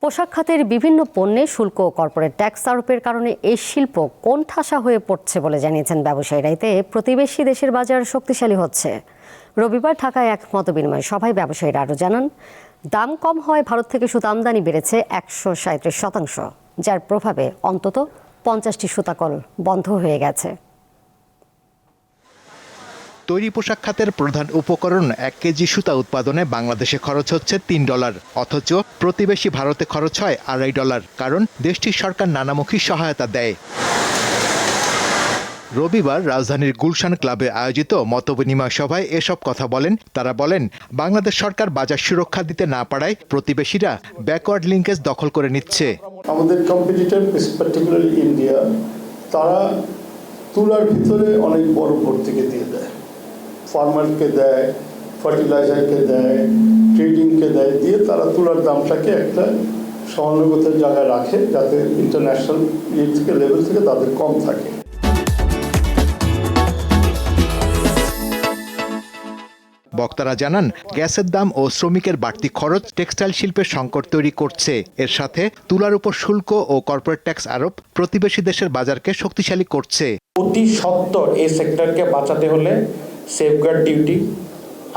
পোশাক খাতের বিভিন্ন পণ্যে শুল্ক ও কর্পোরেট ট্যাক্স আরোপের কারণে এই শিল্প কোণঠাসা হয়ে পড়ছে বলে জানিয়েছেন ব্যবসায়ীরা। এতে প্রতিবেশী দেশের বাজার শক্তিশালী হচ্ছে। রবিবার ঢাকায় এক মতবিনিময় সভায় ব্যবসায়ীরা আরও জানান, দাম কম হয় ভারত থেকে সুতা আমদানি বেড়েছে 137%, যার প্রভাবে অন্তত 50টি সুতাকল বন্ধ হয়ে গেছে। তৈরি পোশাক খাতের প্রধান উপকরণ 1 কেজি সুতা উৎপাদনে বাংলাদেশে খরচ হচ্ছে $3, অথচ প্রতিবেশী ভারতে খরচ হয় $2.5, কারণ দেশটির সরকার নানামুখী সহায়তা দেয়। রবিবার রাজধানীর গুলশান ক্লাবে আয়োজিত মতবিনিময় সভায় এসব কথা বলেন তারা। বলেন, বাংলাদেশ সরকার বাজার সুরক্ষা দিতে না পারায় প্রতিবেশীরা ব্যাকওয়ার্ড লিঙ্কেজ দখল করে নিচ্ছে। আমাদের কম্পিটিটর, পার্টিকুলারলি ইন্ডিয়া, তারা তুলার ভিতরে অনেক বড় ভর্তুকি দিয়ে দেয়, ফার্মারকে দেয়, ফার্টিলাইজারকে দেয়, ট্রেডিংকে দেয়, দিয়ে তারা তুলার দামটাকে একটা সহানুভূতির জায়গায় রাখে, যাতে ইন্টারন্যাশনাল লেভেল থেকে তাদের কম থাকে। বক্তারা জানান, গ্যাসের দাম ও শ্রমিকের বাড়তি খরচ টেক্সটাইল শিল্পের সংকট তৈরি করছে। এর সাথে তুলার উপর শুল্ক ও কর্পোরেট ট্যাক্স আরোপ প্রতিবেশী দেশের বাজারকে শক্তিশালী করছে। অতি সত্বর এই সেক্টরকে বাঁচাতে হলে সেফগার্ড ডিউটি,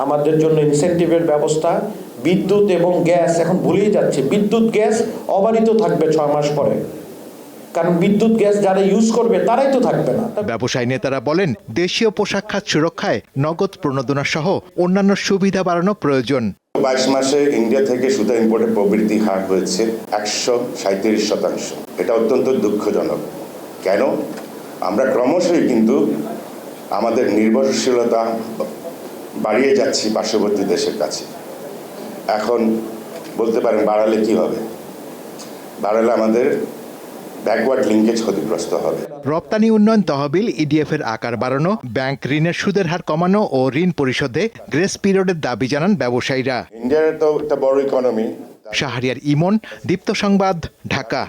আমাদের জন্য ইনসেন্টিভের ব্যবস্থা, বিদ্যুৎ এবং গ্যাস, এখন ভুলেই যাচ্ছে, বিদ্যুৎ গ্যাস অবারিত থাকবে 6 মাস পরে, কারণ বিদ্যুৎ গ্যাস যারা ইউজ করবে তারাই তো থাকবে না। ব্যবসায়ী নেতারা বলেন, দেশীয় পোশাক খাত সুরক্ষায় নগদ প্রণোদনা সহ অন্যান্য সুবিধা বাড়ানো প্রয়োজন। 22 মাসে ইন্ডিয়া থেকে সুতা ইম্পোর্টের প্রবৃদ্ধি হার হয়েছে 137%। এটা অত্যন্ত দুঃখজনক। কেন? আমরা ক্রমশই কিন্তু আমাদের নির্ভরশীলতা বাড়িয়ে যাচ্ছি পার্শ্ববর্তী দেশের কাছে। এখন বলতে পারেন বাড়ালে কি হবে? বাড়ালে আমাদের ব্যাকওয়ার্ড লিঙ্কেজ ক্ষতিগ্রস্ত হবে। রপ্তানি উন্নয়ন তহবিল ইডিএফ এর আকার বাড়ানো, ব্যাংক ঋণের সুদের হার কমানো ও ঋণ পরিশোধে গ্রেস পিরিয়ডের দাবি জানান ব্যবসায়ীরা। ইন্ডিয়ার তো একটা বড় ইকোনমি। শাহরিয়ার ইমন, দীপ্ত সংবাদ, ঢাকা।